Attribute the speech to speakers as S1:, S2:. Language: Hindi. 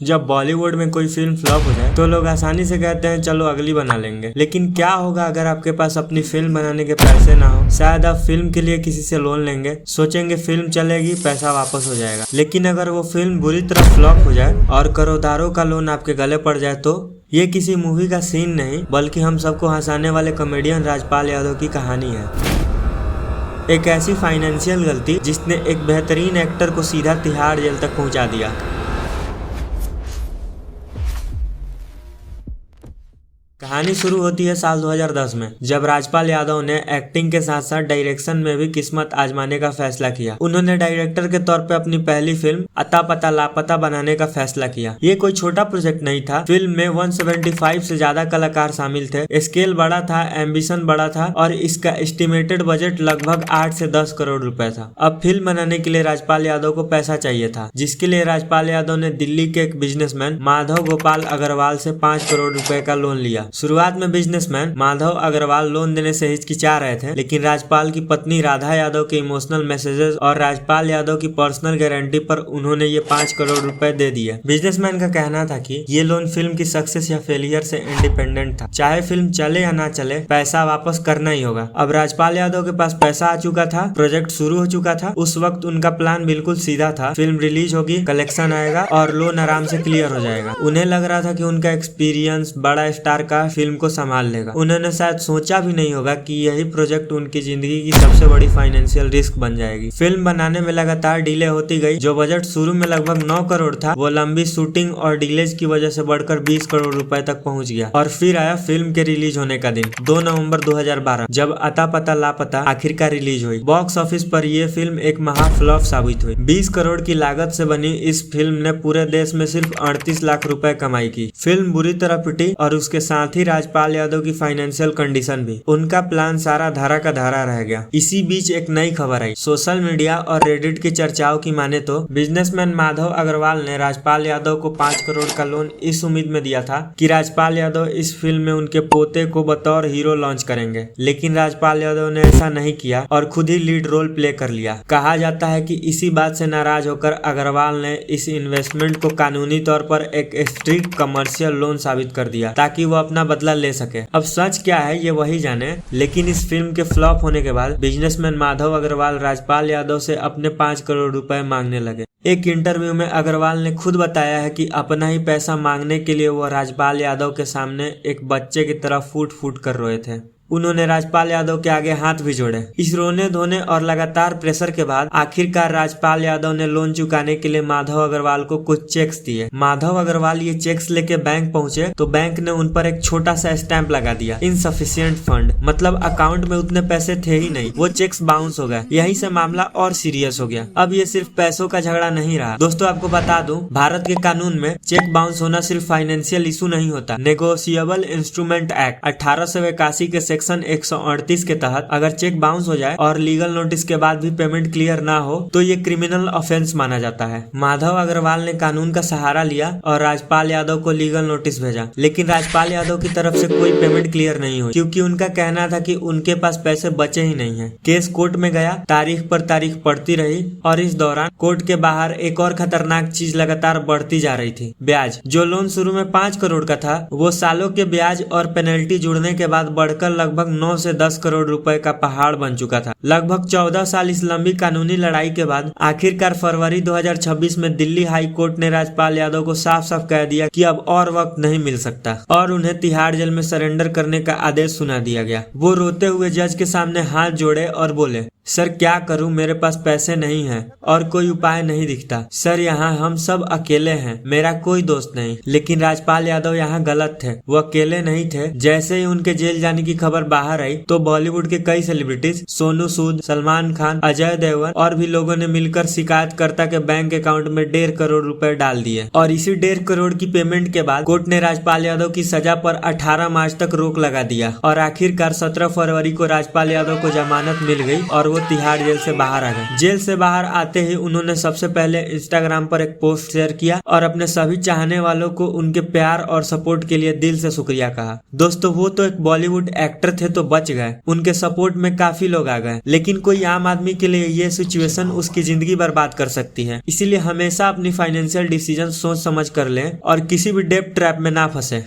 S1: जब बॉलीवुड में कोई फिल्म फ्लॉप हो जाए तो लोग आसानी से कहते हैं चलो अगली बना लेंगे। लेकिन क्या होगा अगर आपके पास अपनी फिल्म बनाने के पैसे ना हो? शायद आप फिल्म के लिए किसी से लोन लेंगे, सोचेंगे फिल्म चलेगी, पैसा वापस हो जाएगा। लेकिन अगर वो फिल्म बुरी तरह फ्लॉप हो जाए और करोड़ों का लोन आपके गले पड़ जाए तो ये किसी मूवी का सीन नहीं बल्कि हम सबको हंसाने वाले कॉमेडियन राजपाल यादव की कहानी है। एक ऐसी फाइनेंशियल गलती जिसने एक बेहतरीन एक्टर को सीधा तिहाड़ जेल तक पहुंचा दिया। कहानी शुरू होती है साल 2010 में, जब राजपाल यादव ने एक्टिंग के साथ साथ डायरेक्शन में भी किस्मत आजमाने का फैसला किया। उन्होंने डायरेक्टर के तौर पे अपनी पहली फिल्म अता पता लापता बनाने का फैसला किया। ये कोई छोटा प्रोजेक्ट नहीं था। फिल्म में 175 से ज्यादा कलाकार शामिल थे। स्केल बड़ा था, एम्बिशन बड़ा था और इसका एस्टिमेटेड बजट लगभग 8 से 10 करोड़ रुपए था। अब फिल्म बनाने के लिए राजपाल यादव को पैसा चाहिए था, जिसके लिए राजपाल यादव ने दिल्ली के एक बिजनेसमैन माधव गोपाल अग्रवाल से 5 करोड़ रुपए का लोन लिया। शुरुआत में बिजनेसमैन माधव अग्रवाल लोन देने से हिचकिचा रहे थे, लेकिन राजपाल की पत्नी राधा यादव के इमोशनल मैसेजेस और राजपाल यादव की पर्सनल गारंटी पर उन्होंने ये 5 करोड़ रुपए दे दिए। बिजनेसमैन का कहना था कि ये लोन फिल्म की सक्सेस या फेलियर से इंडिपेंडेंट था। चाहे फिल्म चले या ना चले, पैसा वापस करना ही होगा। अब राजपाल यादव के पास पैसा आ चुका था, प्रोजेक्ट शुरू हो चुका था। उस वक्त उनका प्लान बिल्कुल सीधा था। फिल्म रिलीज होगी, कलेक्शन आएगा और लोन आराम से क्लियर हो जाएगा। उन्हें लग रहा था कि उनका एक्सपीरियंस बड़ा स्टार का फिल्म को संभाल लेगा। उन्होंने शायद सोचा भी नहीं होगा कि यही प्रोजेक्ट उनकी जिंदगी की सबसे बड़ी फाइनेंशियल रिस्क बन जाएगी। फिल्म बनाने में लगातार डिले होती गई। जो बजट शुरू में लगभग 9 करोड़ था, वो लंबी शूटिंग और डिलेज की वजह से बढ़कर 20 करोड़ रुपए तक पहुंच गया। और फिर आया फिल्म के रिलीज होने का दिन, 2 नवंबर 2012, जब अता पता लापता आखिरकार रिलीज हुई। बॉक्स ऑफिस पर यह फिल्म एक महा फ्लॉप साबित हुई। 20 करोड़ की लागत से बनी इस फिल्म ने पूरे देश में सिर्फ 38 लाख रुपए कमाई की। फिल्म बुरी तरह पिटी और उसके साथ ही राजपाल यादव की फाइनेंशियल कंडीशन भी। उनका प्लान सारा धारा का धारा रह गया। इसी बीच एक नई खबर आई। सोशल मीडिया और रेडिट की चर्चाओं की माने तो बिजनेसमैन माधव अग्रवाल ने राजपाल यादव को 5 करोड़ का लोन इस उम्मीद में दिया था कि राजपाल यादव इस फिल्म में उनके पोते को बतौर हीरो लॉन्च करेंगे। लेकिन राजपाल यादव ने ऐसा नहीं किया और खुद ही लीड रोल प्ले कर लिया। कहा जाता है कि इसी बात से नाराज होकर अग्रवाल ने इस इन्वेस्टमेंट को कानूनी तौर पर एक स्ट्रिक्ट कमर्शियल लोन साबित कर दिया ताकि वो अपना बदला ले सके। अब सच क्या है ये वही जाने। लेकिन इस फिल्म के फ्लॉप होने के बाद बिजनेसमैन माधव अग्रवाल राजपाल यादव से अपने 5 करोड़ रुपए मांगने लगे। एक इंटरव्यू में अग्रवाल ने खुद बताया है कि अपना ही पैसा मांगने के लिए वो राजपाल यादव के सामने एक बच्चे की तरह फूट फूट कर रोए थे। उन्होंने राजपाल यादव के आगे हाथ भी जोड़े। इस रोने धोने और लगातार प्रेशर के बाद आखिरकार राजपाल यादव ने लोन चुकाने के लिए माधव अग्रवाल को कुछ चेक्स दिए। माधव अग्रवाल ये चेक्स लेके बैंक पहुंचे तो बैंक ने उन पर एक छोटा सा स्टैंप लगा दिया, इनसफिशिएंट फंड। मतलब अकाउंट में उतने पैसे थे ही नहीं। वो चेक्स बाउंस हो गए। यहीं से मामला और सीरियस हो गया। अब ये सिर्फ पैसों का झगड़ा नहीं रहा। दोस्तों आपको बता दूं, भारत के कानून में चेक बाउंस होना सिर्फ फाइनेंशियल इशू नहीं होता। नेगोशिएबल इंस्ट्रूमेंट एक्ट 1881 के सेक्शन 138 के तहत अगर चेक बाउंस हो जाए और लीगल नोटिस के बाद भी पेमेंट क्लियर ना हो तो ये क्रिमिनल ऑफेंस माना जाता है। माधव अग्रवाल ने कानून का सहारा लिया और राजपाल यादव को लीगल नोटिस भेजा। लेकिन राजपाल यादव की तरफ से कोई पेमेंट क्लियर नहीं हुई क्योंकि उनका कहना था कि उनके पास पैसे बचे ही नहीं है। केस कोर्ट में गया, तारीख पर तारीख पड़ती रही और इस दौरान कोर्ट के बाहर एक और खतरनाक चीज लगातार बढ़ती जा रही थी, ब्याज। जो लोन शुरू में 5 करोड़ का था वो सालों के ब्याज और पेनल्टी जुड़ने के बाद बढ़कर लगभग 9 से 10 करोड़ रुपए का पहाड़ बन चुका था। लगभग 14 साल इस लंबी कानूनी लड़ाई के बाद आखिरकार फरवरी 2026 में दिल्ली हाई कोर्ट ने राजपाल यादव को साफ साफ कह दिया कि अब और वक्त नहीं मिल सकता और उन्हें तिहाड़ जेल में सरेंडर करने का आदेश सुना दिया गया। वो रोते हुए जज के सामने हाथ जोड़े और बोले, सर क्या करूं, मेरे पास पैसे नहीं हैं और कोई उपाय नहीं दिखता। सर यहाँ हम सब अकेले हैं, मेरा कोई दोस्त नहीं। लेकिन राजपाल यादव यहाँ गलत थे। वो अकेले नहीं थे। जैसे ही उनके जेल जाने की खबर बाहर आई तो बॉलीवुड के कई सेलिब्रिटीज, सोनू सूद, सलमान खान, अजय देवगन और भी लोगों ने मिलकर शिकायतकर्ता के बैंक अकाउंट में 1.5 करोड़ रुपए डाल दिए। और इसी 1.5 करोड़ की पेमेंट के बाद कोर्ट ने राजपाल यादव की सजा पर 18 मार्च तक रोक लगा दिया और आखिरकार 17 फरवरी को राजपाल यादव को जमानत मिल गई और वो वो तिहाड़ जेल से बाहर आ गए। जेल से बाहर आते ही उन्होंने सबसे पहले इंस्टाग्राम पर एक पोस्ट शेयर किया और अपने सभी चाहने वालों को उनके प्यार और सपोर्ट के लिए दिल से शुक्रिया कहा। दोस्तों वो तो एक बॉलीवुड एक्टर थे तो बच गए, उनके सपोर्ट में काफी लोग आ गए, लेकिन कोई आम आदमी के लिए ये सिचुएशन उसकी जिंदगी बर्बाद कर सकती है। इसीलिए हमेशा अपनी फाइनेंशियल डिसीजन सोच समझ कर लें और किसी भी डेब्ट ट्रैप में ना फंसे।